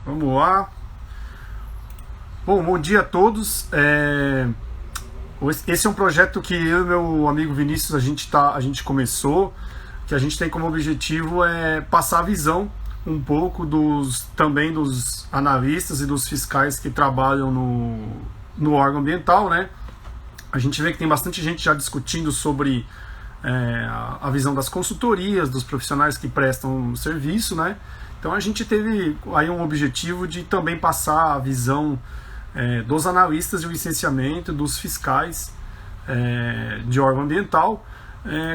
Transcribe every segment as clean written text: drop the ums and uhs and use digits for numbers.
Vamos lá. Bom dia a todos. Esse é um projeto que eu e meu amigo Vinícius a gente começou, que a gente tem como objetivo passar a visão um pouco também dos analistas e dos fiscais que trabalham no órgão ambiental, né? A gente vê que tem bastante gente já discutindo sobre a visão das consultorias, dos profissionais que prestam serviço, né? Então a gente teve aí um objetivo de também passar a visão dos analistas de licenciamento, dos fiscais de órgão ambiental,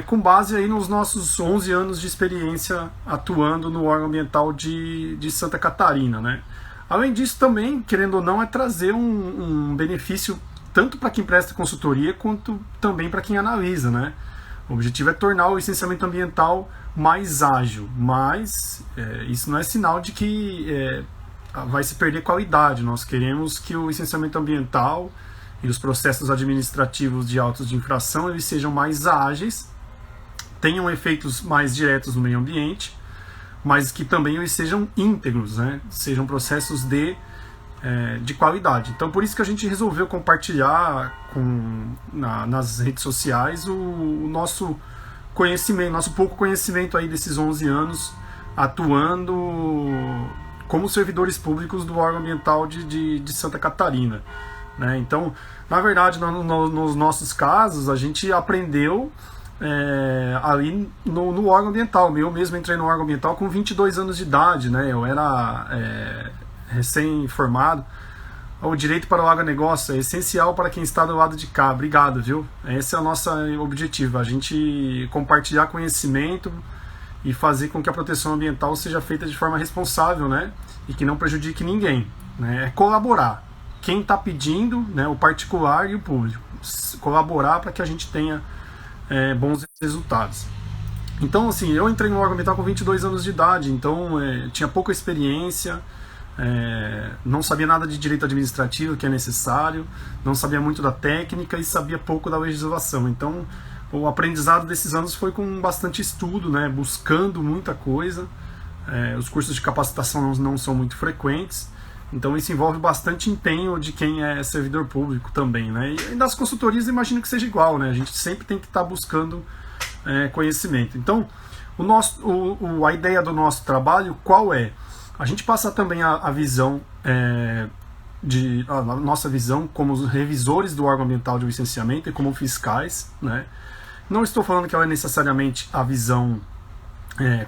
com base aí nos nossos 11 anos de experiência atuando no órgão ambiental de Santa Catarina, né? Além disso também, querendo ou não, é trazer um benefício tanto para quem presta consultoria quanto também para quem analisa, né? O objetivo é tornar o licenciamento ambiental mais ágil, mas isso não é sinal de que vai se perder qualidade. Nós queremos que o licenciamento ambiental e os processos administrativos de autos de infração eles sejam mais ágeis, tenham efeitos mais diretos no meio ambiente, mas que também eles sejam íntegros, né? Sejam processos de qualidade. Então por isso que a gente resolveu compartilhar nas redes sociais o nosso conhecimento, nosso pouco conhecimento aí desses 11 anos atuando como servidores públicos do órgão ambiental de Santa Catarina, né? Então, na verdade, nos nossos casos, a gente aprendeu ali no órgão ambiental. Eu mesmo entrei no órgão ambiental com 22 anos de idade, né? Eu era recém-formado. O direito para o agronegócio é essencial para quem está do lado de cá. Obrigado, viu? Esse é o nosso objetivo, a gente compartilhar conhecimento e fazer com que a proteção ambiental seja feita de forma responsável, né? E que não prejudique ninguém, né? É colaborar. Quem está pedindo, né? O particular e o público. Colaborar para que a gente tenha bons resultados. Então, assim, eu entrei no órgão ambiental com 22 anos de idade, então tinha pouca experiência, não sabia nada de direito administrativo, que é necessário, não sabia muito da técnica e sabia pouco da legislação. Então, o aprendizado desses anos foi com bastante estudo, né, buscando muita coisa. Os cursos de capacitação não são muito frequentes, então isso envolve bastante empenho de quem é servidor público também, né? E das consultorias imagino que seja igual, né? A gente sempre tem que estar buscando conhecimento. Então, a ideia do nosso trabalho qual é? A gente passa também a visão a nossa visão como os revisores do órgão ambiental de licenciamento e como fiscais, né? Não estou falando que ela é necessariamente a visão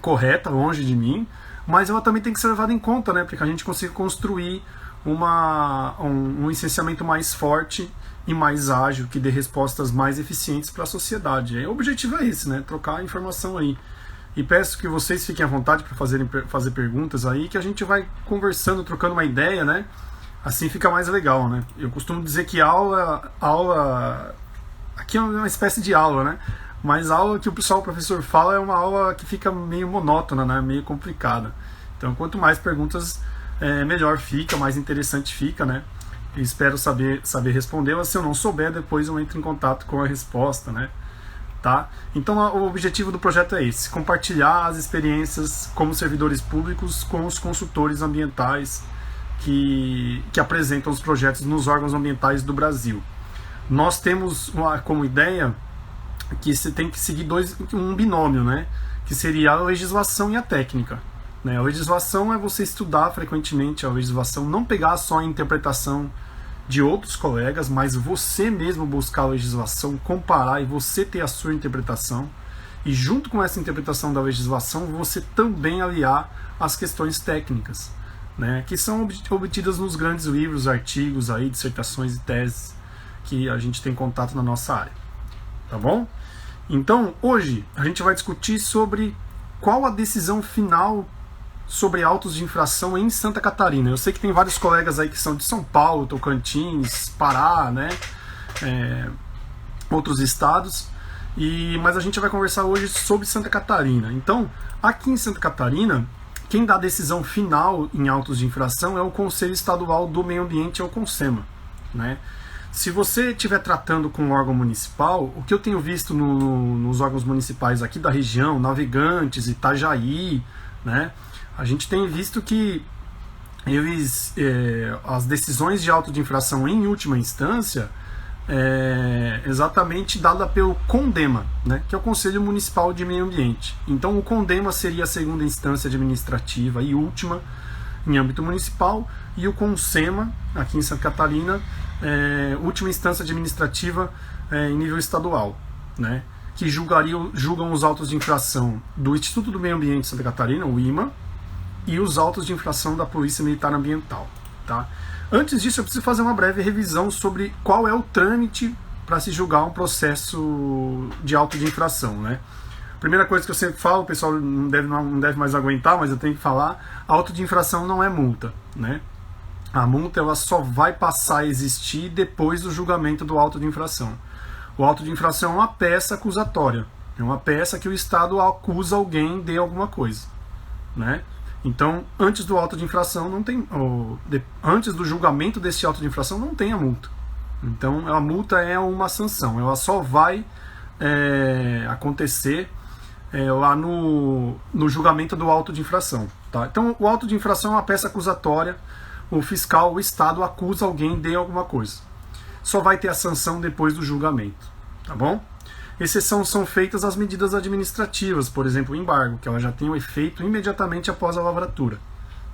correta, longe de mim, mas ela também tem que ser levada em conta, né? Para que a gente consiga construir um licenciamento mais forte e mais ágil, que dê respostas mais eficientes para a sociedade. O objetivo é esse, né? Trocar informação aí. E peço que vocês fiquem à vontade para fazer perguntas aí, que a gente vai conversando, trocando uma ideia, né? Assim fica mais legal, né? Eu costumo dizer que aula aqui é uma espécie de aula, né? Mas a aula que o professor fala é uma aula que fica meio monótona, né? Meio complicada. Então, quanto mais perguntas, melhor fica, mais interessante fica, né? Eu espero saber respondê-las. Se eu não souber, depois eu entro em contato com a resposta, né? Tá? Então, o objetivo do projeto é esse: compartilhar as experiências como servidores públicos com os consultores ambientais que apresentam os projetos nos órgãos ambientais do Brasil. Nós temos como ideia que você tem que seguir um binômio, né? Que seria a legislação e a técnica, né? A legislação é você estudar frequentemente a legislação, não pegar só a interpretação de outros colegas, mas você mesmo buscar a legislação, comparar e você ter a sua interpretação. E junto com essa interpretação da legislação, você também aliar as questões técnicas, né? Que são obtidas nos grandes livros, artigos, aí, dissertações e teses que a gente tem contato na nossa área. Tá bom? Então, hoje a gente vai discutir sobre qual a decisão final sobre autos de infração em Santa Catarina. Eu sei que tem vários colegas aí que são de São Paulo, Tocantins, Pará, né? Outros estados, mas a gente vai conversar hoje sobre Santa Catarina. Então, aqui em Santa Catarina, quem dá a decisão final em autos de infração é o Conselho Estadual do Meio Ambiente, é o CONSEMA, né? Se você estiver tratando com um órgão municipal, o que eu tenho visto nos órgãos municipais aqui da região, Navegantes, Itajaí, né? A gente tem visto que as decisões de auto de infração em última instância exatamente dada pelo CONDEMA, né, que é o Conselho Municipal de Meio Ambiente. Então o CONDEMA seria a segunda instância administrativa e última em âmbito municipal, e o CONSEMA, aqui em Santa Catarina, última instância administrativa em nível estadual, né, que julgam os autos de infração do Instituto do Meio Ambiente de Santa Catarina, o IMA, e os autos de infração da Polícia Militar Ambiental. Tá? Antes disso, eu preciso fazer uma breve revisão sobre qual é o trâmite para se julgar um processo de auto de infração. Né? Primeira coisa que eu sempre falo, o pessoal não deve mais aguentar, mas eu tenho que falar, auto de infração não é multa. Né? A multa ela só vai passar a existir depois do julgamento do auto de infração. O auto de infração é uma peça acusatória, é uma peça que o Estado acusa alguém de alguma coisa. Né? Então, antes do auto de infração não tem, antes do julgamento desse auto de infração não tem a multa. Então, a multa é uma sanção, ela só vai acontecer lá no julgamento do auto de infração. Tá? Então, o auto de infração é uma peça acusatória, o fiscal, o Estado acusa alguém de alguma coisa. Só vai ter a sanção depois do julgamento. Tá bom? Exceção são feitas as medidas administrativas, por exemplo, o embargo, que ela já tem o efeito imediatamente após a lavratura,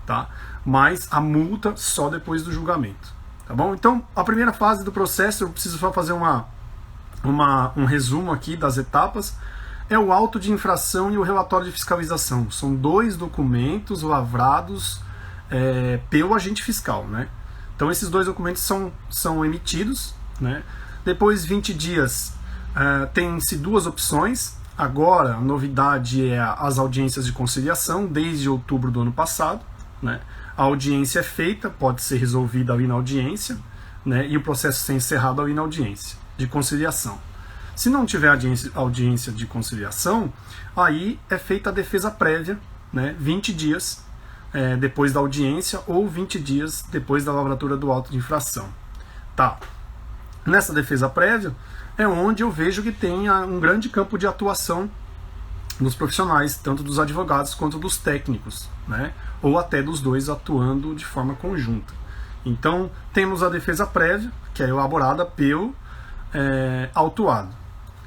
tá? Mas a multa só depois do julgamento, tá bom? Então, a primeira fase do processo, eu preciso só fazer um resumo aqui das etapas, é o auto de infração e o relatório de fiscalização. São dois documentos lavrados pelo agente fiscal, né? Então, esses dois documentos são emitidos, né? Depois, 20 dias... tem-se duas opções. Agora, a novidade é as audiências de conciliação, desde outubro do ano passado. Né? A audiência é feita, pode ser resolvida ali na audiência, né? E o processo ser encerrado ali na audiência de conciliação. Se não tiver audiência de conciliação, aí é feita a defesa prévia, né? 20 dias depois da audiência ou 20 dias depois da lavratura do auto de infração. Tá. Nessa defesa prévia, é onde eu vejo que tem um grande campo de atuação dos profissionais, tanto dos advogados quanto dos técnicos, né? Ou até dos dois atuando de forma conjunta. Então, temos a defesa prévia, que é elaborada pelo autuado.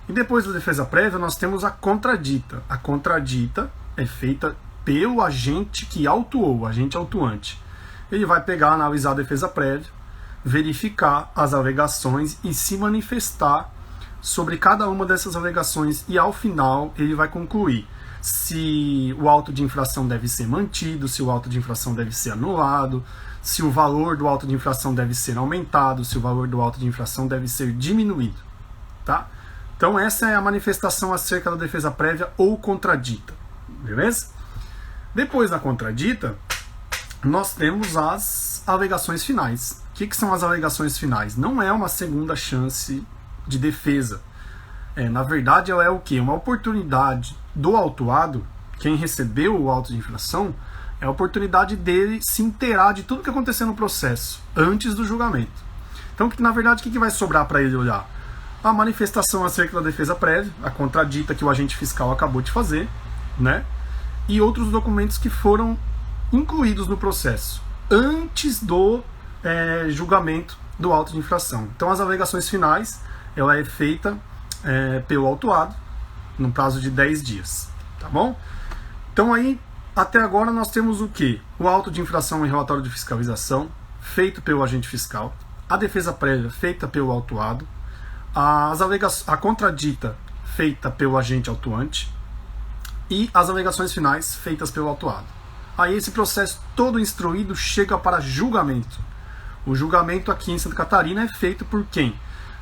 E depois da defesa prévia, nós temos a contradita. A contradita é feita pelo agente que autuou, o agente autuante. Ele vai pegar, analisar a defesa prévia, verificar as alegações e se manifestar sobre cada uma dessas alegações, e ao final ele vai concluir se o auto de infração deve ser mantido, se o auto de infração deve ser anulado, se o valor do auto de infração deve ser aumentado, se o valor do auto de infração deve ser diminuído. Tá? Então essa é a manifestação acerca da defesa prévia ou contradita. Beleza? Depois da contradita, nós temos as alegações finais. O que são as alegações finais? Não é uma segunda chance de defesa. Na verdade, ela é o quê? Uma oportunidade do autuado, quem recebeu o auto de infração, é a oportunidade dele se inteirar de tudo que aconteceu no processo, antes do julgamento. Então, na verdade, o que vai sobrar para ele olhar? A manifestação acerca da defesa prévia, a contradita que o agente fiscal acabou de fazer, né? E outros documentos que foram incluídos no processo, antes do julgamento do auto de infração. Então, as alegações finais, ela é feita pelo autuado no prazo de 10 dias, tá bom? Então aí, até agora nós temos o quê? O auto de infração e relatório de fiscalização, feito pelo agente fiscal, a defesa prévia feita pelo autuado, a contradita feita pelo agente autuante e as alegações finais feitas pelo autuado. Aí esse processo todo instruído chega para julgamento. O julgamento aqui em Santa Catarina é feito por quem?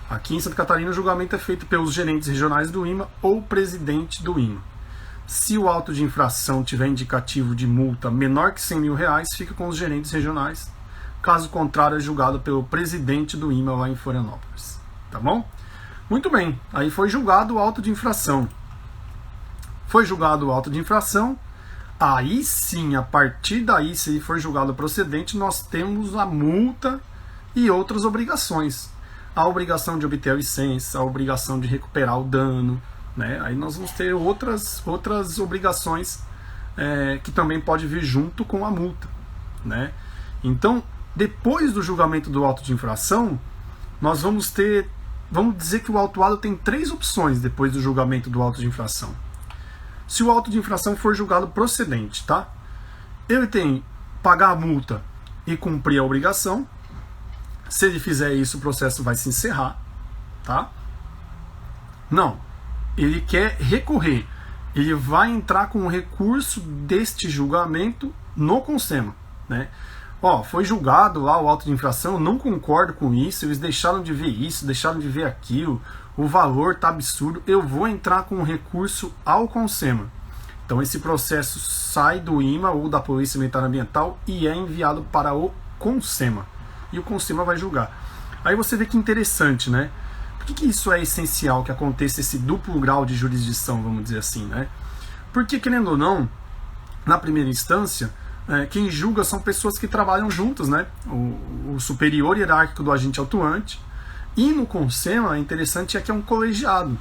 Aqui em Santa Catarina o julgamento é feito pelos gerentes regionais do IMA ou presidente do IMA. Se o auto de infração tiver indicativo de multa menor que R$100 mil, fica com os gerentes regionais. Caso contrário, é julgado pelo presidente do IMA lá em Florianópolis. Tá bom? Muito bem, aí foi julgado o auto de infração. Foi julgado o auto de infração, aí sim, a partir daí, se for julgado procedente, nós temos a multa e outras obrigações. A obrigação de obter a licença, a obrigação de recuperar o dano, né? Aí nós vamos ter outras obrigações que também pode vir junto com a multa, né? Então, depois do julgamento do auto de infração, nós vamos dizer que o autuado tem 3 opções depois do julgamento do auto de infração. Se o auto de infração for julgado procedente, tá? Ele tem pagar a multa e cumprir a obrigação. Se ele fizer isso, o processo vai se encerrar, tá? Não, ele quer recorrer. Ele vai entrar com o recurso deste julgamento no CONSEMA, né? Ó, foi julgado lá o auto de infração, eu não concordo com isso, eles deixaram de ver isso, deixaram de ver aquilo, o valor tá absurdo, eu vou entrar com o recurso ao CONSEMA. Então esse processo sai do IMA ou da Polícia Militar Ambiental e é enviado para o CONSEMA. E o CONSEMA vai julgar. Aí você vê que interessante, né? Por que isso é essencial que aconteça esse duplo grau de jurisdição, vamos dizer assim, né? Porque, querendo ou não, na primeira instância, quem julga são pessoas que trabalham juntas, né? O superior hierárquico do agente autuante. E no CONSEMA, interessante é que é um colegiado.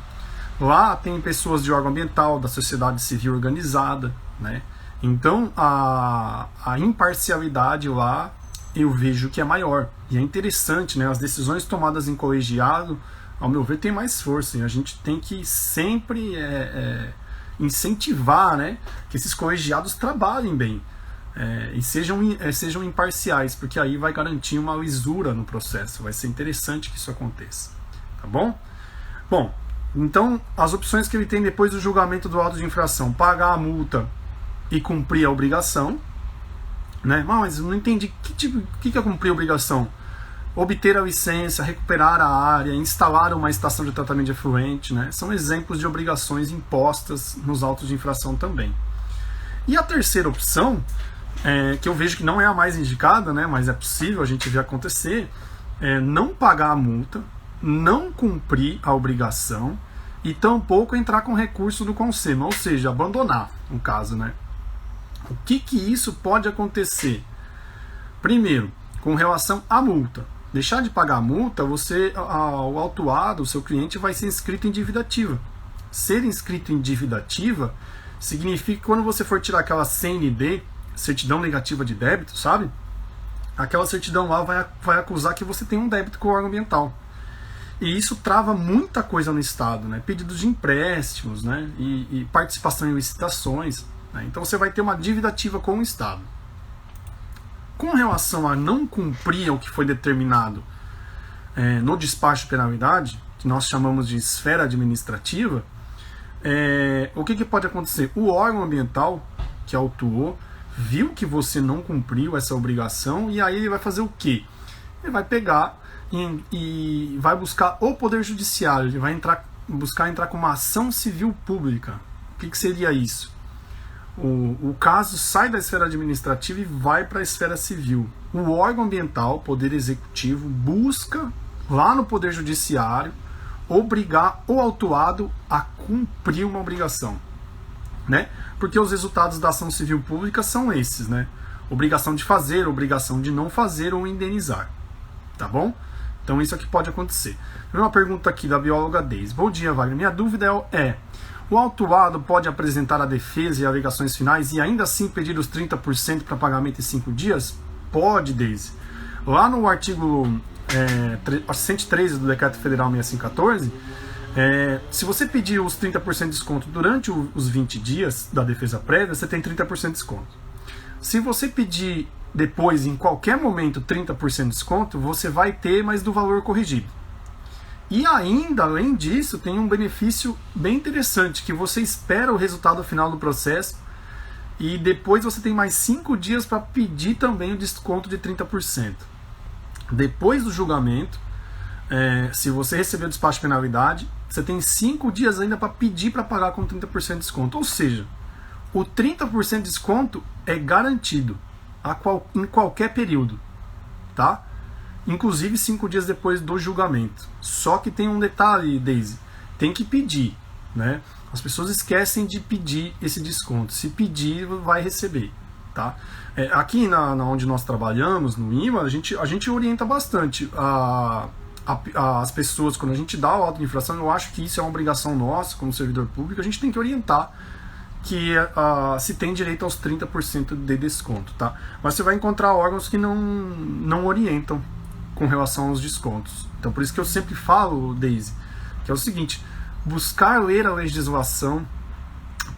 Lá tem pessoas de órgão ambiental, da sociedade civil organizada, né? Então, a imparcialidade lá, eu vejo que é maior. E é interessante, né? As decisões tomadas em colegiado, ao meu ver, tem mais força. E a gente tem que sempre incentivar, né, que esses colegiados trabalhem bem e sejam imparciais, porque aí vai garantir uma lisura no processo. Vai ser interessante que isso aconteça. Tá bom? Bom, então as opções que ele tem depois do julgamento do auto de infração: pagar a multa e cumprir a obrigação. Né? Mas eu não entendi que é cumprir a obrigação. Obter a licença, recuperar a área, instalar uma estação de tratamento de efluente, né? São exemplos de obrigações impostas nos autos de infração também. E a terceira opção, que eu vejo que não é a mais indicada, né? Mas é possível a gente ver acontecer, é não pagar a multa, não cumprir a obrigação e tampouco entrar com recurso do CONSEMA, ou seja, abandonar, no caso, né? O que isso pode acontecer? Primeiro, com relação à multa. Deixar de pagar a multa, o autuado, o seu cliente, vai ser inscrito em dívida ativa. Ser inscrito em dívida ativa significa que quando você for tirar aquela CND, certidão negativa de débito, sabe? Aquela certidão lá vai acusar que você tem um débito com o órgão ambiental. E isso trava muita coisa no Estado, né? Pedidos de empréstimos, né? E participação em licitações. Né? Então você vai ter uma dívida ativa com o Estado. Com relação a não cumprir o que foi determinado no despacho de penalidade, que nós chamamos de esfera administrativa, o que pode acontecer? O órgão ambiental que autuou viu que você não cumpriu essa obrigação e aí ele vai fazer o quê? Ele vai pegar e vai buscar o Poder Judiciário, ele vai buscar entrar com uma ação civil pública. O que seria isso? O caso sai da esfera administrativa e vai para a esfera civil. O órgão ambiental, Poder Executivo, busca lá no Poder Judiciário obrigar o autuado a cumprir uma obrigação, né? Porque os resultados da ação civil pública são esses, né? Obrigação de fazer, obrigação de não fazer ou indenizar, tá bom? Então isso aqui pode acontecer. Tem uma pergunta aqui da bióloga Deise. Bom dia, Wagner. Minha dúvida é: o autuado pode apresentar a defesa e alegações finais e ainda assim pedir os 30% para pagamento em 5 dias? Pode, Deise. Lá no artigo 113 do Decreto Federal 6514, se você pedir os 30% de desconto durante os 20 dias da defesa prévia, você tem 30% de desconto. Se você pedir depois, em qualquer momento, 30% de desconto, você vai ter, mas do valor corrigido. E ainda, além disso, tem um benefício bem interessante, que você espera o resultado final do processo e depois você tem mais 5 dias para pedir também o desconto de 30%. Depois do julgamento, se você receber o despacho de penalidade, você tem 5 dias ainda para pedir para pagar com 30% de desconto. Ou seja, o 30% de desconto é garantido em qualquer período, tá? Inclusive 5 dias depois do julgamento. Só que tem um detalhe, Deise, tem que pedir, né? As pessoas esquecem de pedir esse desconto. Se pedir, vai receber, tá? Aqui onde nós trabalhamos, no IMA, a gente orienta bastante as pessoas. Quando a gente dá o auto de infração, eu acho que isso é uma obrigação nossa como servidor público, a gente tem que orientar que se tem direito aos 30% de desconto, tá? Mas você vai encontrar órgãos que não orientam com relação aos descontos. Então por isso que eu sempre falo, Daisy, que é o seguinte: buscar ler a legislação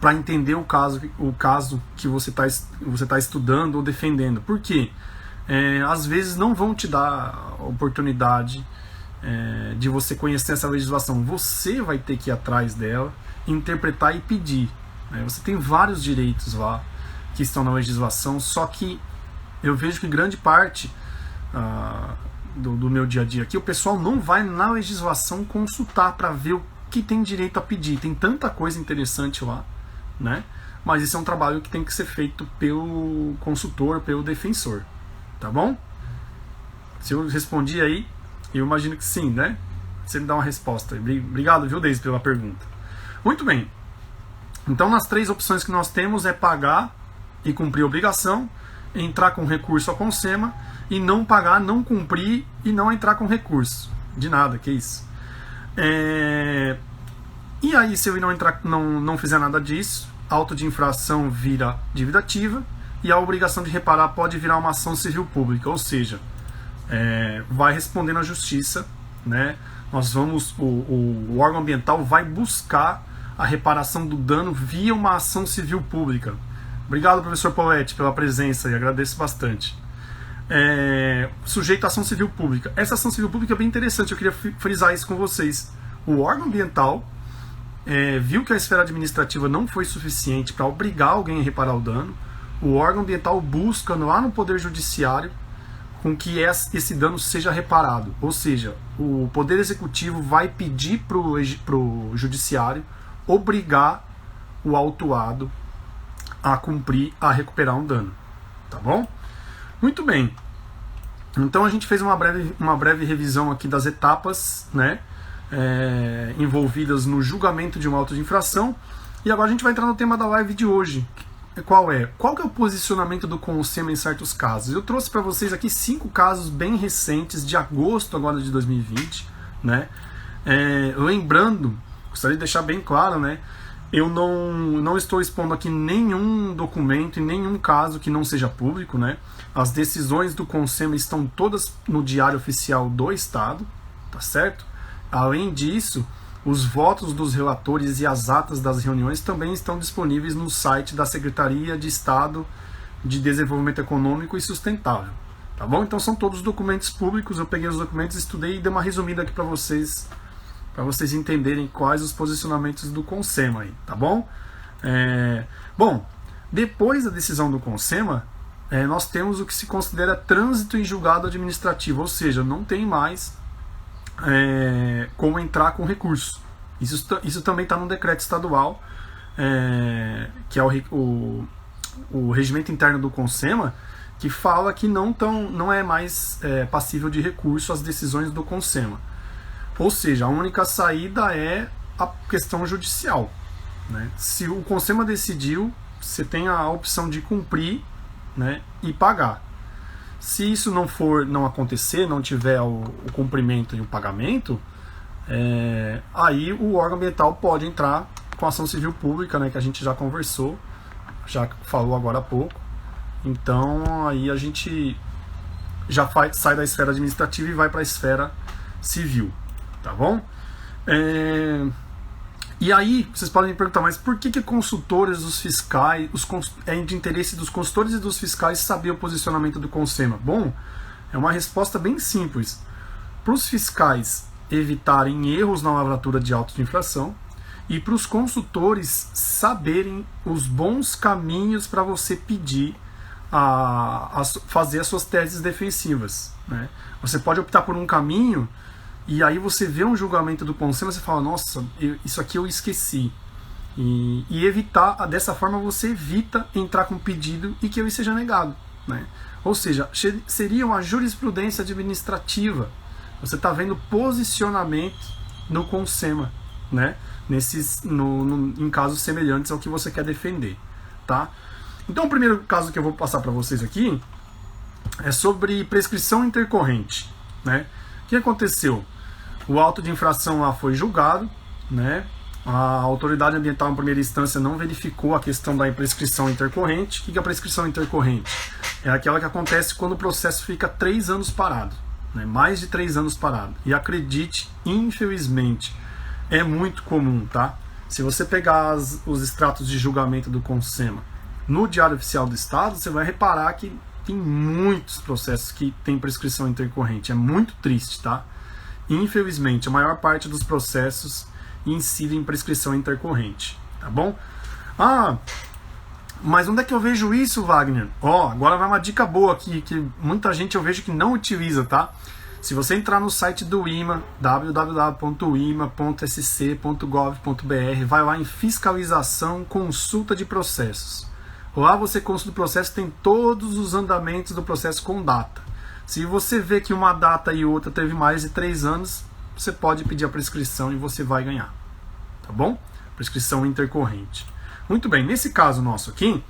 para entender o caso que você tá estudando ou defendendo. Por quê? Às vezes não vão te dar a oportunidade de você conhecer essa legislação. Você vai ter que ir atrás dela, interpretar e pedir. Você tem vários direitos lá que estão na legislação, só que eu vejo que grande parte do meu dia a dia aqui, o pessoal não vai na legislação consultar para ver o que tem direito a pedir. Tem tanta coisa interessante lá, né? Mas isso é um trabalho que tem que ser feito pelo consultor, pelo defensor, tá bom? Se eu respondi aí, eu imagino que sim, né? Você me dá uma resposta. Obrigado, viu, Deise, pela pergunta. Muito bem. Então, nas 3 opções que nós temos é pagar e cumprir a obrigação, entrar com recurso ao CONSEMA, e não pagar, não cumprir e não entrar com recurso. De nada, que isso. E aí, se eu não fizer nada disso, a auto de infração vira dívida ativa e a obrigação de reparar pode virar uma ação civil pública, ou seja, vai responder na justiça, né? O órgão ambiental vai buscar a reparação do dano via uma ação civil pública. Obrigado, professor Poletti, pela presença e agradeço bastante. Sujeito à ação civil pública. Essa ação civil pública é bem interessante, eu queria frisar isso com vocês. O órgão ambiental viu que a esfera administrativa não foi suficiente para obrigar alguém a reparar o dano. O órgão ambiental busca lá no Poder Judiciário com que esse dano seja reparado. Ou seja, o Poder Executivo vai pedir para o Judiciário obrigar o autuado a cumprir, a recuperar um dano. Tá bom? Muito bem. Então a gente fez uma breve revisão aqui das etapas, né, envolvidas no julgamento de um auto de infração. E agora a gente vai entrar no tema da live de hoje. Qual que é o posicionamento do CONSEMA em certos casos? Eu trouxe para vocês aqui 5 casos bem recentes, de agosto agora de 2020, né? Lembrando, gostaria de deixar bem claro, né? Eu não estou expondo aqui nenhum documento e nenhum caso que não seja público, né? As decisões do CONSEMA estão todas no Diário Oficial do Estado, tá certo? Além disso, os votos dos relatores e as atas das reuniões também estão disponíveis no site da Secretaria de Estado de Desenvolvimento Econômico e Sustentável, tá bom? Então são todos documentos públicos, eu peguei os documentos, estudei e dei uma resumida aqui para vocês entenderem quais os posicionamentos do CONSEMA aí, tá bom? Bom, depois da decisão do CONSEMA, nós temos o que se considera trânsito em julgado administrativo, ou seja, não tem mais como entrar com recurso. Isso também está no decreto estadual, que é o regimento interno do CONSEMA, que fala que não é mais passível de recurso às decisões do CONSEMA. Ou seja, a única saída é a questão judicial, né? Se o CONSEMA decidiu, você tem a opção de cumprir, né, e pagar. Se isso não acontecer, não tiver o cumprimento e o pagamento, aí o órgão ambiental pode entrar com ação civil pública, né, que a gente já conversou, já falou agora há pouco. Então aí a gente já sai da esfera administrativa e vai para a esfera civil, tá bom? E aí vocês podem me perguntar, mas por que consultores, os fiscais, é de interesse dos consultores e dos fiscais saber o posicionamento do CONSEMA? Bom, é uma resposta bem simples. Para os fiscais evitarem erros na lavratura de autos de infração e para os consultores saberem os bons caminhos para você pedir fazer as suas teses defensivas, né? Você pode optar por um caminho e aí você vê um julgamento do CONSEMA e você fala, nossa, isso aqui eu esqueci. E evitar, dessa forma você evita entrar com pedido e que ele seja negado, né? Ou seja, seria uma jurisprudência administrativa. Você está vendo posicionamento no CONSEMA, né? Em casos semelhantes ao que você quer defender, tá? Então o primeiro caso que eu vou passar para vocês aqui é sobre prescrição intercorrente, né? O que aconteceu? O auto de infração lá foi julgado, né? A autoridade ambiental em primeira instância não verificou a questão da prescrição intercorrente. O que é a prescrição intercorrente? É aquela que acontece quando o processo fica 3 anos parado, né? Mais de 3 anos parado. E acredite, infelizmente, é muito comum, tá? Se você pegar os extratos de julgamento do CONSEMA no Diário Oficial do Estado, você vai reparar que tem muitos processos que tem prescrição intercorrente. É muito triste, tá? Infelizmente, a maior parte dos processos incide em prescrição intercorrente, tá bom? Ah, mas onde é que eu vejo isso, Wagner? Ó, agora vai uma dica boa aqui, que muita gente eu vejo que não utiliza, tá? Se você entrar no site do IMA, www.ima.sc.gov.br, vai lá em fiscalização, consulta de processos. Lá você consulta o processo, tem todos os andamentos do processo com data. Se você vê que uma data e outra teve mais de 3 anos, você pode pedir a prescrição e você vai ganhar. Tá bom? Prescrição intercorrente. Muito bem, nesse caso nosso aqui,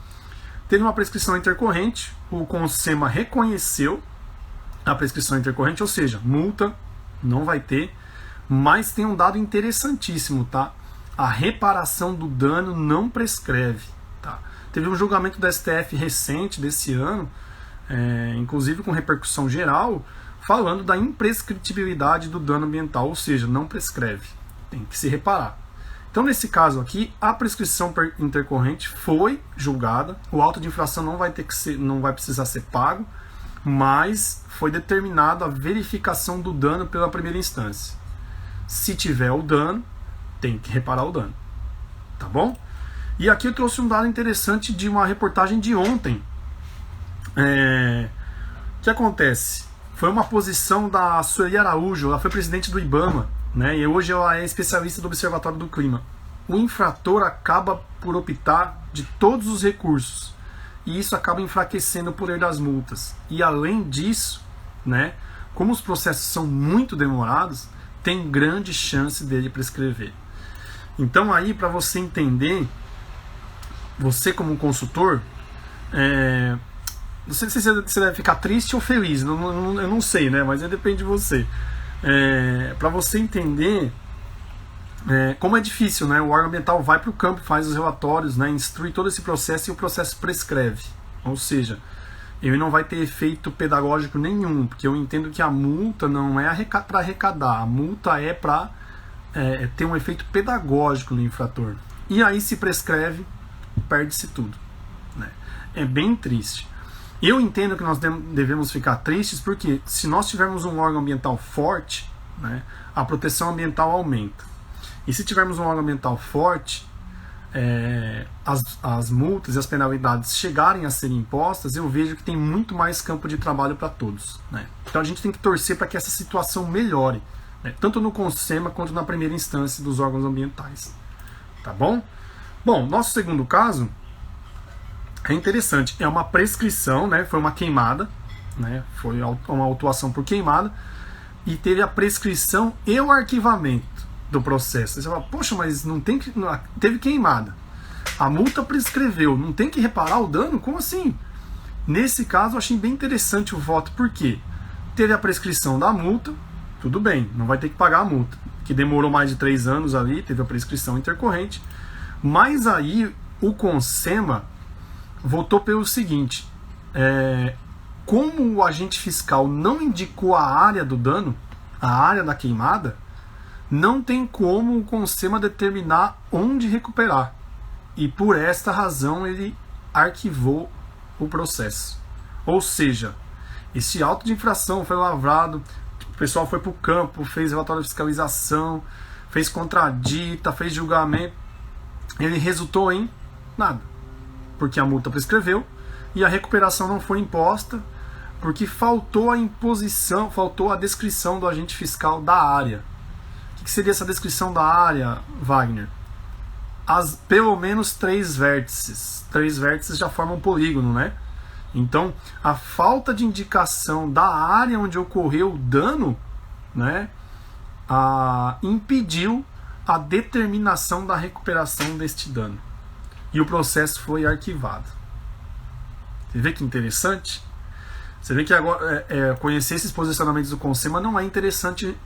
teve uma prescrição intercorrente, o CONSEMA reconheceu a prescrição intercorrente, ou seja, multa não vai ter, mas tem um dado interessantíssimo, tá? A reparação do dano não prescreve, tá? Teve um julgamento do STF recente desse ano, inclusive com repercussão geral, falando da imprescritibilidade do dano ambiental, ou seja, não prescreve, tem que se reparar. Então, nesse caso aqui, a prescrição intercorrente foi julgada, o auto de infração não vai precisar ser pago, mas foi determinada a verificação do dano pela primeira instância. Se tiver o dano, tem que reparar o dano. Tá bom? E aqui eu trouxe um dado interessante de uma reportagem de ontem. O que acontece? Foi uma posição da Sueli Araújo, ela foi presidente do IBAMA, né, e hoje ela é especialista do Observatório do Clima. O infrator acaba por optar de todos os recursos, e isso acaba enfraquecendo o poder das multas. E além disso, né, como os processos são muito demorados, tem grande chance dele prescrever. Então aí, para você entender, você como consultor, não sei se você deve ficar triste ou feliz, eu não sei, né? Mas depende de você. Para você entender como é difícil, né? O órgão ambiental vai para o campo, faz os relatórios, né? Instrui todo esse processo e o processo prescreve. Ou seja, ele não vai ter efeito pedagógico nenhum, porque eu entendo que a multa não é para arrecadar, a multa é para ter um efeito pedagógico no infrator. E aí se prescreve, perde-se tudo, né? É bem triste. Eu entendo que nós devemos ficar tristes porque se nós tivermos um órgão ambiental forte, né, a proteção ambiental aumenta. E se tivermos um órgão ambiental forte, as multas e as penalidades chegarem a serem impostas, eu vejo que tem muito mais campo de trabalho para todos, né? Então a gente tem que torcer para que essa situação melhore, né, tanto no CONSEMA quanto na primeira instância dos órgãos ambientais. Tá bom? Bom, nosso segundo caso é interessante, é uma prescrição, né? Foi uma queimada, né? Foi uma autuação por queimada e teve a prescrição e o arquivamento do processo. Você fala, poxa, mas teve queimada, a multa prescreveu, não tem que reparar o dano? Como assim? Nesse caso eu achei bem interessante o voto, porque teve a prescrição da multa, tudo bem, não vai ter que pagar a multa, que demorou mais de 3 anos ali, teve a prescrição intercorrente, mas aí o CONSEMA votou pelo seguinte: como o agente fiscal não indicou a área do dano, a área da queimada, não tem como o CONSEMA determinar onde recuperar. E por esta razão ele arquivou o processo. Ou seja, esse auto de infração foi lavrado, o pessoal foi para o campo, fez relatório de fiscalização, fez contradita, fez julgamento, ele resultou em nada, porque a multa prescreveu e a recuperação não foi imposta, porque faltou a imposição, faltou a descrição do agente fiscal da área. O que seria essa descrição da área, Wagner? Pelo menos 3 vértices. 3 vértices já formam um polígono, né? Então, a falta de indicação da área onde ocorreu o dano, né, impediu a determinação da recuperação deste dano. E o processo foi arquivado. Você vê que interessante? Você vê que agora conhecer esses posicionamentos do CONSEMA não é interessante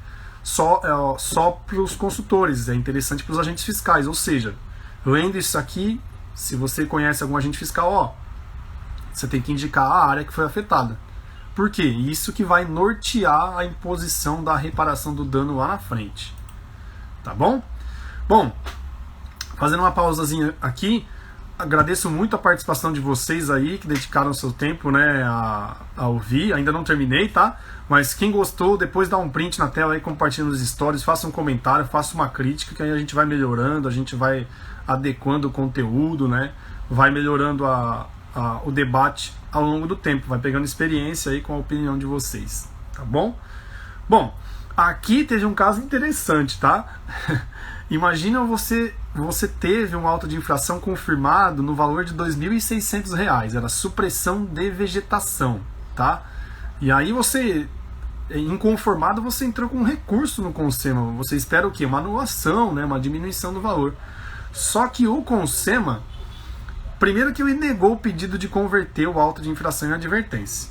só para os consultores, é interessante para os agentes fiscais. Ou seja, lendo isso aqui, se você conhece algum agente fiscal, você tem que indicar a área que foi afetada. Por quê? Isso que vai nortear a imposição da reparação do dano lá na frente. Tá bom? Bom, fazendo uma pausazinha aqui, agradeço muito a participação de vocês aí, que dedicaram seu tempo, né, a ouvir. Ainda não terminei, tá? Mas quem gostou, depois dá um print na tela aí, compartilha nos stories, faça um comentário, faça uma crítica, que aí a gente vai melhorando, a gente vai adequando o conteúdo, né? Vai melhorando o debate ao longo do tempo, vai pegando experiência aí com a opinião de vocês, tá bom? Bom, aqui teve um caso interessante, tá? Imagina você teve um auto de infração confirmado no valor de R$ 2.600, era supressão de vegetação, tá? E aí você, inconformado, você entrou com um recurso no Consema, você espera o quê? Uma anulação, né? Uma diminuição do valor. Só que o Consema, primeiro que ele negou o pedido de converter o auto de infração em advertência.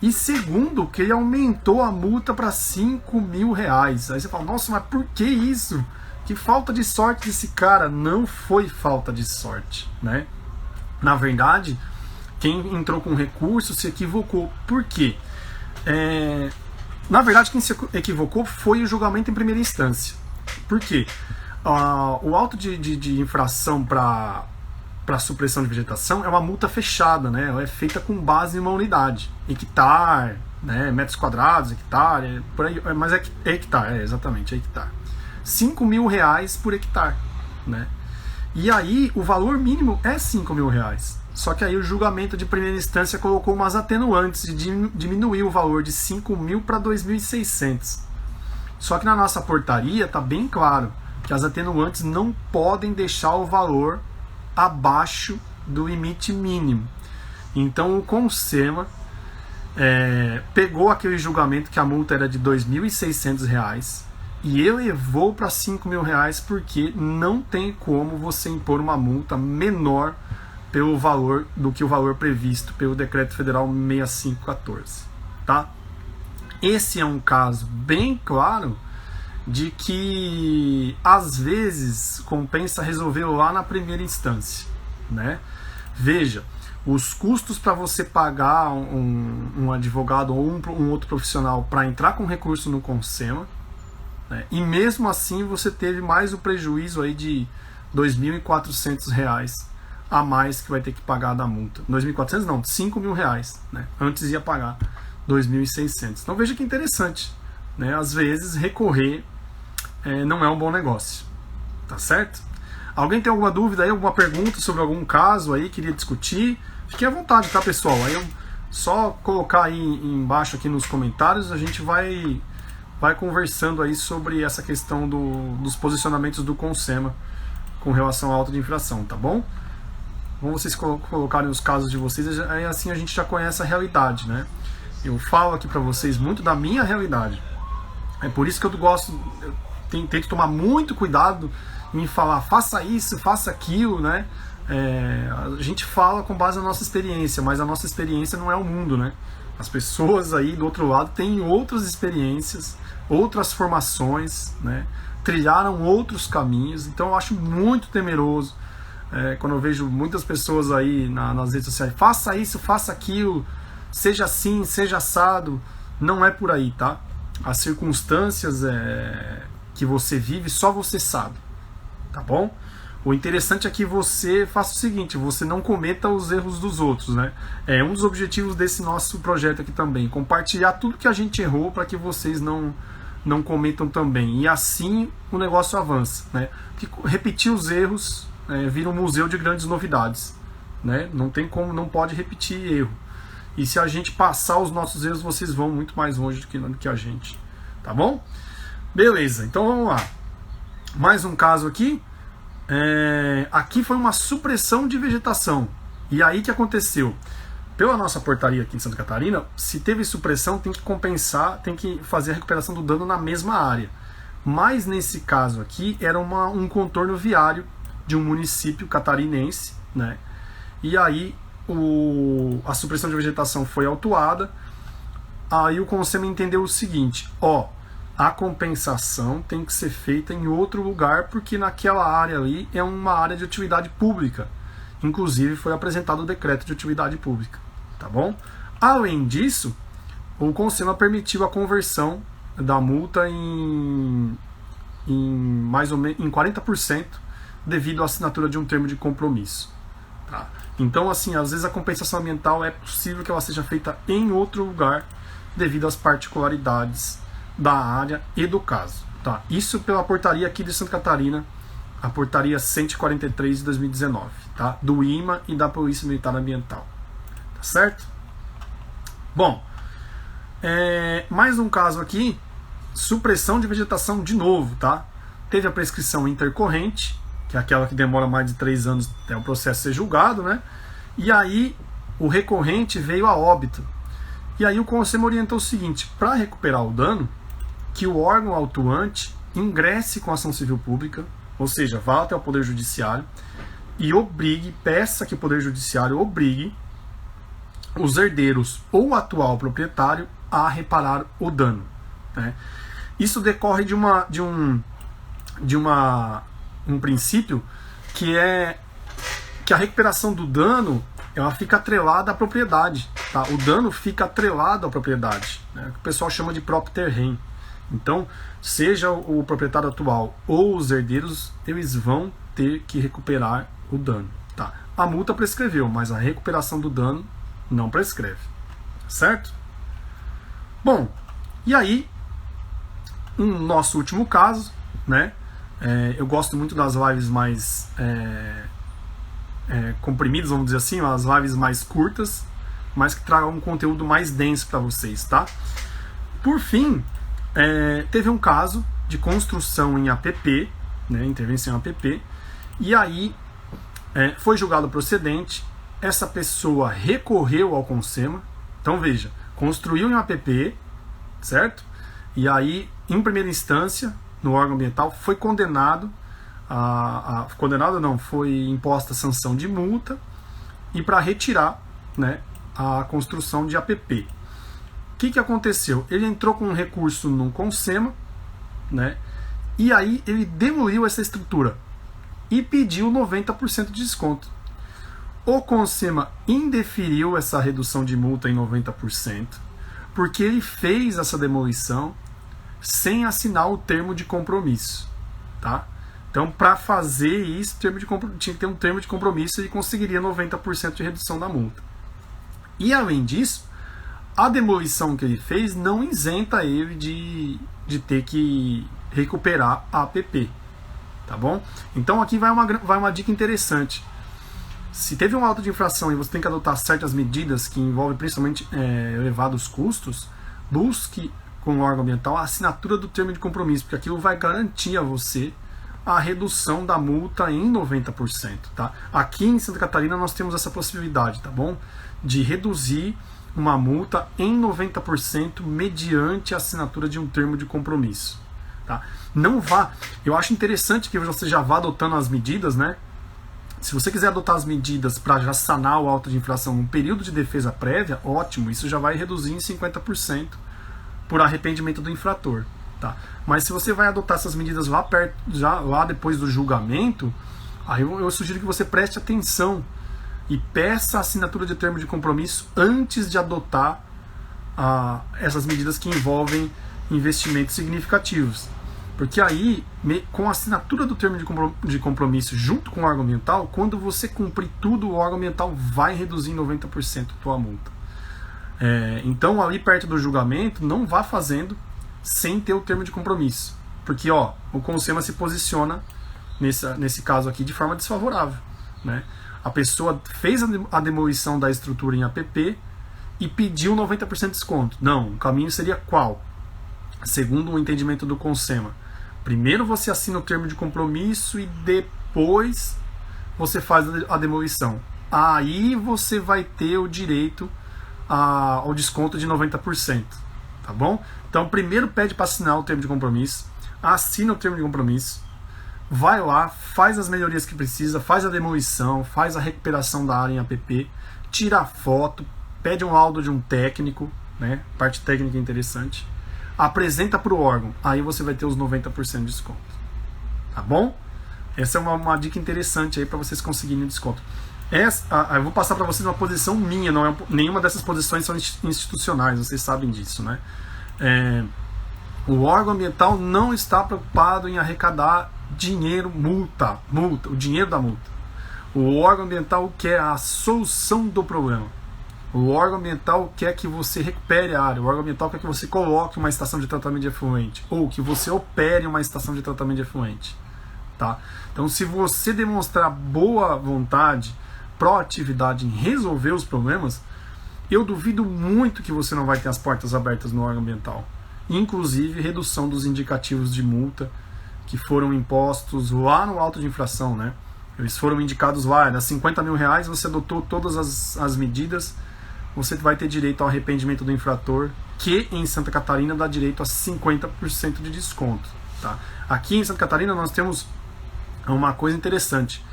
E segundo, que ele aumentou a multa para R$ 5.000. Aí você fala, nossa, mas por que isso? Que falta de sorte desse cara. Não foi falta de sorte, né? Na verdade, quem entrou com recurso se equivocou. Por quê? Na verdade, quem se equivocou foi o julgamento em primeira instância. Por quê? O auto de infração para supressão de vegetação é uma multa fechada, né? Ela é feita com base em uma unidade, hectare, né? Metros quadrados, hectare, por aí, mas é hectare, exatamente, é hectare. R$ 5.000 por hectare, né? E aí o valor mínimo é R$ 5.000. Só que aí o julgamento de primeira instância colocou umas atenuantes e diminuiu o valor de 5.000 para 2.600. Só que na nossa portaria está bem claro que as atenuantes não podem deixar o valor abaixo do limite mínimo. Então o Consema pegou aquele julgamento que a multa era de R$ 2.600 e elevou para R$ 5.000 porque não tem como você impor uma multa menor pelo valor do que o valor previsto pelo Decreto Federal 6514, tá? Esse é um caso bem claro de que às vezes compensa resolver lá na primeira instância, né? Veja, os custos para você pagar um advogado ou um outro profissional para entrar com recurso no Consema, né? E mesmo assim você teve mais o prejuízo aí de R$ 2.400 a mais que vai ter que pagar da multa. 2.400 não, R$ 5.000, né? Antes ia pagar 2.600. Então veja que interessante, né? Às vezes recorrer não é um bom negócio, tá certo? Alguém tem alguma dúvida aí, alguma pergunta sobre algum caso aí, queria discutir? Fique à vontade, tá, pessoal? Aí só colocar aí embaixo aqui nos comentários, a gente vai conversando aí sobre essa questão dos posicionamentos do Consema com relação ao auto de infração, tá bom? Vamos vocês colocarem os casos de vocês, aí assim a gente já conhece a realidade, né? Eu falo aqui pra vocês muito da minha realidade. É por isso que eu gosto, tento tomar muito cuidado em falar, faça isso, faça aquilo, né? A gente fala com base na nossa experiência, mas a nossa experiência não é o mundo, né? As pessoas aí do outro lado têm outras experiências, outras formações, né? Trilharam outros caminhos, então eu acho muito temeroso quando eu vejo muitas pessoas aí nas redes sociais, faça isso, faça aquilo, seja assim, seja assado. Não é por aí, tá? As circunstâncias que você vive, só você sabe, tá bom? O interessante é que você faça o seguinte, você não cometa os erros dos outros, né? É um dos objetivos desse nosso projeto aqui também, compartilhar tudo que a gente errou para que vocês não cometam também. E assim o negócio avança, né? Porque repetir os erros vira um museu de grandes novidades, né? Não tem como, não pode repetir erro. E se a gente passar os nossos erros, vocês vão muito mais longe do que a gente, tá bom? Beleza, então vamos lá. Mais um caso aqui. Aqui foi uma supressão de vegetação. E aí que aconteceu? Pela nossa portaria aqui em Santa Catarina, se teve supressão, tem que compensar, tem que fazer a recuperação do dano na mesma área. Mas nesse caso aqui, era um contorno viário de um município catarinense, né? E aí a supressão de vegetação foi autuada. Aí o Consema entendeu o seguinte, a compensação tem que ser feita em outro lugar, porque naquela área ali é uma área de utilidade pública. Inclusive foi apresentado o decreto de utilidade pública, tá bom? Além disso, o Consema permitiu a conversão da multa em mais ou menos em 40% devido à assinatura de um termo de compromisso. Tá? Então, assim, às vezes a compensação ambiental é possível que ela seja feita em outro lugar devido às particularidades da área e do caso. Tá? Isso pela portaria aqui de Santa Catarina, a portaria 143 de 2019, tá? Do IMA e da Polícia Militar Ambiental. Tá certo? Bom, mais um caso aqui, supressão de vegetação de novo, tá? Teve a prescrição intercorrente, que é aquela que demora mais de 3 anos até o processo ser julgado, né? E aí o recorrente veio a óbito. E aí o Consema orientou o seguinte: para recuperar o dano, que o órgão autuante ingresse com ação civil pública, ou seja, vá até o Poder Judiciário e peça que o Poder Judiciário obrigue os herdeiros ou o atual proprietário a reparar o dano, né? Isso decorre de um princípio que é que a recuperação do dano ela fica atrelada à propriedade, tá? O dano fica atrelado à propriedade, né? Que o pessoal chama de próprio terreno. Então, seja o proprietário atual ou os herdeiros, eles vão ter que recuperar o dano, tá? A multa prescreveu, mas a recuperação do dano não prescreve, certo? Bom, e aí, nosso último caso, né? Eu gosto muito das lives mais comprimidas, vamos dizer assim, as lives mais curtas, mas que tragam um conteúdo mais denso para vocês, tá? Por fim, teve um caso de construção em APP, né, intervenção em APP, e aí foi julgado procedente, essa pessoa recorreu ao Consema, então veja, construiu em APP, certo? E aí, em primeira instância, no órgão ambiental, foi condenado, foi imposta sanção de multa, e para retirar, né, a construção de APP. O que aconteceu? Ele entrou com um recurso no Consema, né? E aí ele demoliu essa estrutura e pediu 90% de desconto. O Consema indeferiu essa redução de multa em 90%, porque ele fez essa demolição sem assinar o termo de compromisso, tá? Então, para fazer isso, tinha que ter um termo de compromisso e ele conseguiria 90% de redução da multa. E além disso, a demolição que ele fez não isenta ele de ter que recuperar a APP, tá bom? Então aqui vai uma dica interessante. Se teve um auto de infração e você tem que adotar certas medidas que envolvem principalmente elevados custos, busque com o órgão ambiental a assinatura do termo de compromisso, porque aquilo vai garantir a você a redução da multa em 90%, tá? Aqui em Santa Catarina nós temos essa possibilidade, tá bom? De reduzir uma multa em 90% mediante a assinatura de um termo de compromisso, tá? Não vá, eu acho interessante que você já vá adotando as medidas, né? Se você quiser adotar as medidas para já sanar o auto de infração no período de defesa prévia, ótimo, isso já vai reduzir em 50% por arrependimento do infrator, tá? Mas se você vai adotar essas medidas lá depois do julgamento, aí eu sugiro que você preste atenção e peça a assinatura de termo de compromisso antes de adotar essas medidas que envolvem investimentos significativos. Porque aí, com a assinatura do termo de compromisso junto com o órgão ambiental, quando você cumprir tudo, o órgão ambiental vai reduzir em 90% a tua multa. Então, ali perto do julgamento, não vá fazendo sem ter o termo de compromisso. Porque o Consema se posiciona, nesse caso aqui, de forma desfavorável, né? A pessoa fez a demolição da estrutura em APP e pediu 90% de desconto. Não, o caminho seria qual? Segundo o entendimento do Consema, primeiro você assina o termo de compromisso e depois você faz a demolição. Aí você vai ter o direito ao desconto de 90%, tá bom? Então primeiro pede para assinar o termo de compromisso, assina o termo de compromisso, vai lá, faz as melhorias que precisa, faz a demolição, faz a recuperação da área em APP, tira a foto, pede um laudo de um técnico, né? Parte técnica interessante. apresenta para o órgão, aí você vai ter os 90% de desconto. Tá bom? Essa é uma dica interessante aí para vocês conseguirem desconto. Eu vou passar para vocês uma posição minha, não é, nenhuma dessas posições são institucionais, vocês sabem disso, né? O órgão ambiental não está preocupado em arrecadar dinheiro, multa, o dinheiro da multa. O órgão ambiental quer a solução do problema. O órgão ambiental quer que você recupere a área. O órgão ambiental quer que você coloque uma estação de tratamento de efluente ou que você opere uma estação de tratamento de efluente. Tá? Então, se você demonstrar boa vontade, proatividade em resolver os problemas, eu duvido muito que você não vai ter as portas abertas no órgão ambiental. Inclusive, redução dos indicativos de multa que foram impostos lá no auto de infração, né? Eles foram indicados lá, das 50 mil reais, você adotou todas as medidas, você vai ter direito ao arrependimento do infrator, que em Santa Catarina dá direito a 50% de desconto. Tá? Aqui em Santa Catarina nós temos uma coisa interessante.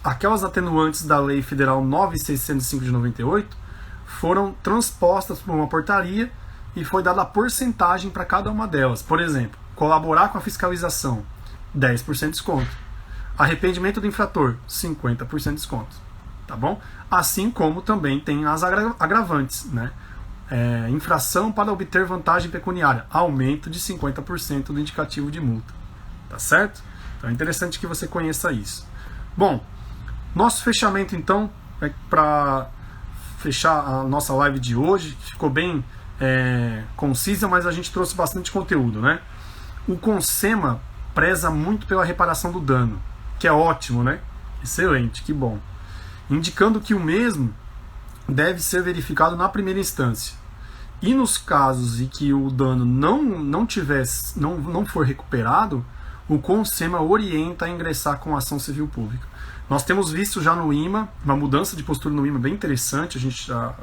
Aquelas atenuantes da Lei Federal 9.605 de 98 foram transpostas por uma portaria e foi dada a porcentagem para cada uma delas. Por exemplo, colaborar com a fiscalização, 10% de desconto. Arrependimento do infrator, 50% de desconto. Tá bom? Assim como também tem as agravantes, né? Infração para obter vantagem pecuniária, aumento de 50% do indicativo de multa. Tá certo? Então é interessante que você conheça isso. Bom, nosso fechamento então, para fechar a nossa live de hoje, ficou bem concisa, mas a gente trouxe bastante conteúdo, né? O CONSEMA preza muito pela reparação do dano, que é ótimo, né? Excelente, que bom. Indicando que o mesmo deve ser verificado na primeira instância. E nos casos em que o dano não for recuperado, o CONSEMA orienta a ingressar com ação civil pública. Nós temos visto já no IMA, uma mudança de postura no IMA bem interessante, a gente já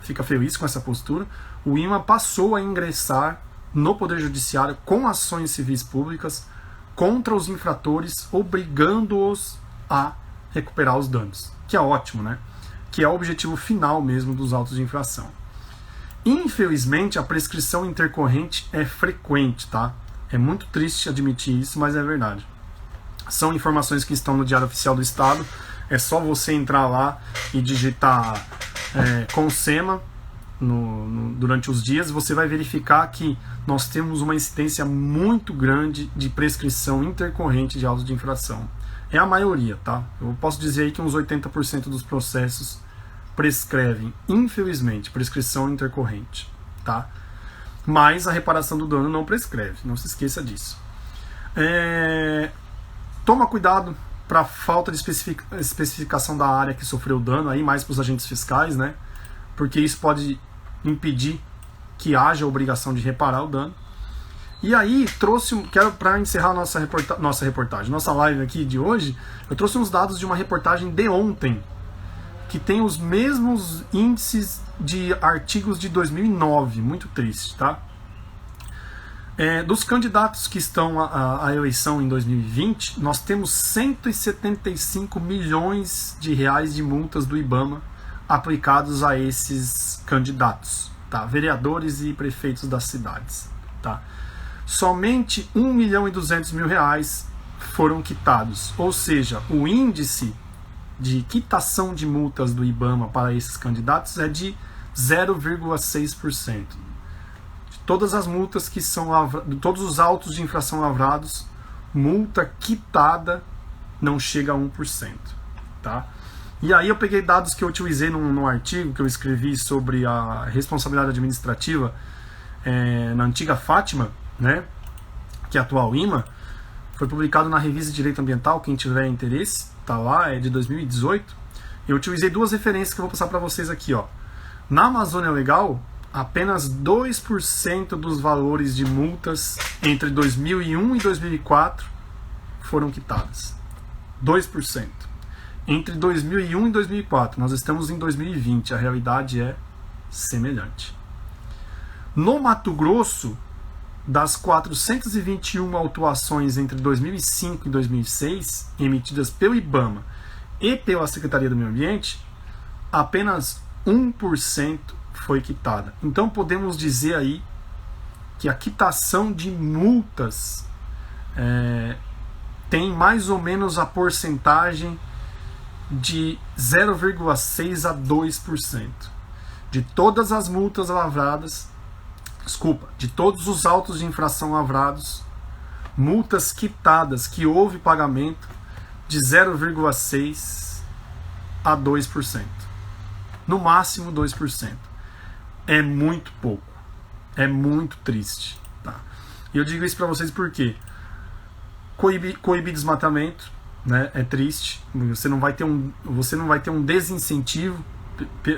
fica feliz com essa postura. O IMA passou a ingressar no Poder Judiciário com ações civis públicas contra os infratores, obrigando-os a recuperar os danos. Que é ótimo, né? Que é o objetivo final mesmo dos autos de infração. Infelizmente, a prescrição intercorrente é frequente, tá? É muito triste admitir isso, mas é verdade. São informações que estão no Diário Oficial do Estado. É só você entrar lá e digitar CONSEMA durante os dias. Você vai verificar que nós temos uma incidência muito grande de prescrição intercorrente de autos de infração. É a maioria, tá? Eu posso dizer aí que uns 80% dos processos prescrevem, infelizmente, prescrição intercorrente, tá? Mas a reparação do dano não prescreve, não se esqueça disso. Toma cuidado para falta de especificação da área que sofreu o dano, aí mais para os agentes fiscais, né? Porque isso pode impedir que haja a obrigação de reparar o dano. E aí, quero para encerrar nossa reportagem, nossa live aqui de hoje, eu trouxe uns dados de uma reportagem de ontem, que tem os mesmos índices de artigos de 2009, muito triste, tá? Dos candidatos que estão à eleição em 2020, nós temos 175 milhões de reais de multas do IBAMA aplicados a esses candidatos, tá? Vereadores e prefeitos das cidades, tá? Somente 1 milhão e 200 mil reais foram quitados, ou seja, o índice de quitação de multas do IBAMA para esses candidatos é de 0,6%. De todas as multas que são todos os autos de infração lavrados, multa quitada não chega a 1%, tá? E aí eu peguei dados que eu utilizei num artigo que eu escrevi sobre a responsabilidade administrativa na antiga Fátima, né, que é a atual IMA, foi publicado na Revista de Direito Ambiental, quem tiver interesse, tá lá, é de 2018. Eu utilizei duas referências que eu vou passar para vocês aqui, ó. Na Amazônia Legal, apenas 2% dos valores de multas entre 2001 e 2004 foram quitadas. 2%. Entre 2001 e 2004, nós estamos em 2020, a realidade é semelhante. No Mato Grosso, das 421 autuações entre 2005 e 2006, emitidas pelo IBAMA e pela Secretaria do Meio Ambiente, apenas 1% foi quitada. Então podemos dizer aí que a quitação de multas tem mais ou menos a porcentagem de 0,6 a 2%. De todas as multas lavradas, de todos os autos de infração lavrados, multas quitadas que houve pagamento de 0,6 a 2%. No máximo 2%. É muito pouco. É muito triste. Tá? E eu digo isso para vocês porque coibir desmatamento, né, é triste. Você não vai ter um desincentivo.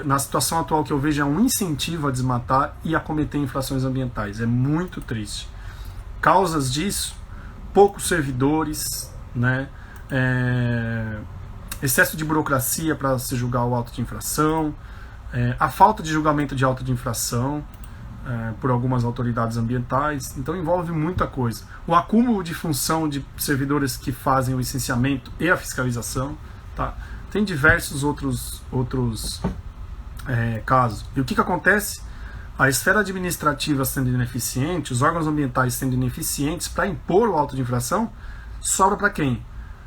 Na situação atual que eu vejo é um incentivo a desmatar e a cometer infrações ambientais. É muito triste. Causas disso: poucos servidores, né, excesso de burocracia para se julgar o auto de infração, a falta de julgamento de auto de infração por algumas autoridades ambientais. Então envolve muita coisa. O acúmulo de função de servidores que fazem o licenciamento e a fiscalização, tá? Tem diversos outros casos. E o que acontece? A esfera administrativa sendo ineficiente, os órgãos ambientais sendo ineficientes para impor o auto de infração, sobra para quem?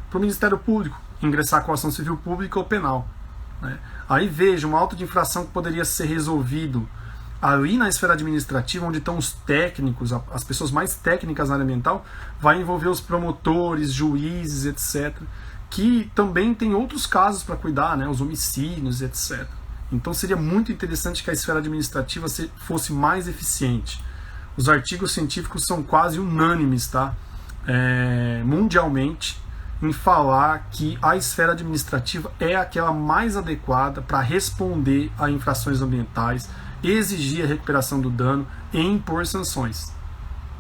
Para o Ministério Público ingressar com ação civil pública ou penal. Né? Aí veja, um auto de infração que poderia ser resolvido ali na esfera administrativa, onde estão os técnicos, as pessoas mais técnicas na área ambiental, vai envolver os promotores, juízes, etc., que também tem outros casos para cuidar, né? Os homicídios, etc. Então seria muito interessante que a esfera administrativa fosse mais eficiente. Os artigos científicos são quase unânimes, tá? Mundialmente, em falar que a esfera administrativa é aquela mais adequada para responder a infrações ambientais, exigir a recuperação do dano e impor sanções.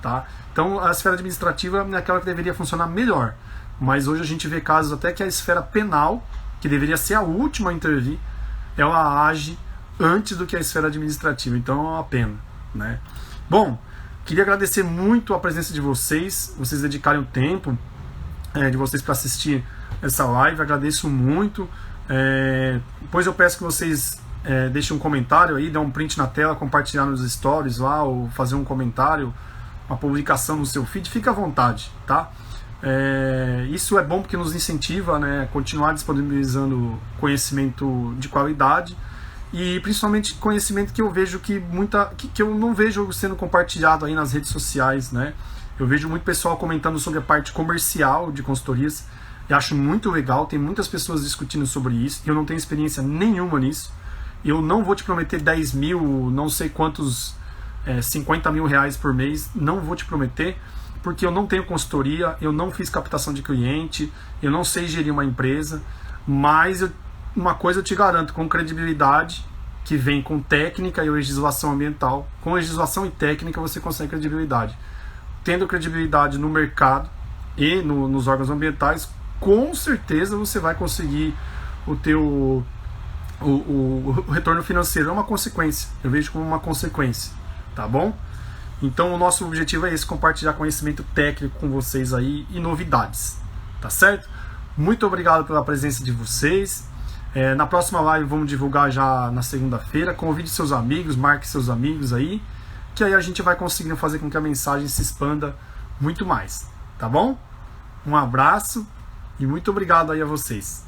Tá? Então a esfera administrativa é aquela que deveria funcionar melhor. Mas hoje a gente vê casos até que a esfera penal, que deveria ser a última a intervir, ela age antes do que a esfera administrativa. Então é uma pena. Né? Bom, queria agradecer muito a presença de vocês dedicarem o tempo de vocês para assistir essa live. Agradeço muito. Depois eu peço que vocês deixem um comentário aí, dê um print na tela, compartilhar nos stories lá, ou fazer um comentário, uma publicação no seu feed. Fique à vontade, tá? Isso é bom porque nos incentiva, né, a continuar disponibilizando conhecimento de qualidade e principalmente conhecimento que eu vejo que eu não vejo sendo compartilhado aí nas redes sociais, né? Eu vejo muito pessoal comentando sobre a parte comercial de consultorias e acho muito legal, tem muitas pessoas discutindo sobre isso e eu não tenho experiência nenhuma nisso. Eu não vou te prometer 10 mil, não sei quantos, 50 mil reais por mês, não vou te prometer, porque eu não tenho consultoria, eu não fiz captação de cliente, eu não sei gerir uma empresa, mas uma coisa eu te garanto, com credibilidade, que vem com técnica e legislação ambiental, com legislação e técnica você consegue credibilidade. Tendo credibilidade no mercado e nos órgãos ambientais, com certeza você vai conseguir o retorno financeiro. É uma consequência, eu vejo como uma consequência, tá bom? Então o nosso objetivo é esse, compartilhar conhecimento técnico com vocês aí e novidades, tá certo? Muito obrigado pela presença de vocês. Na próxima live vamos divulgar já na segunda-feira. Convide seus amigos, marque seus amigos aí, que aí a gente vai conseguindo fazer com que a mensagem se expanda muito mais, tá bom? Um abraço e muito obrigado aí a vocês.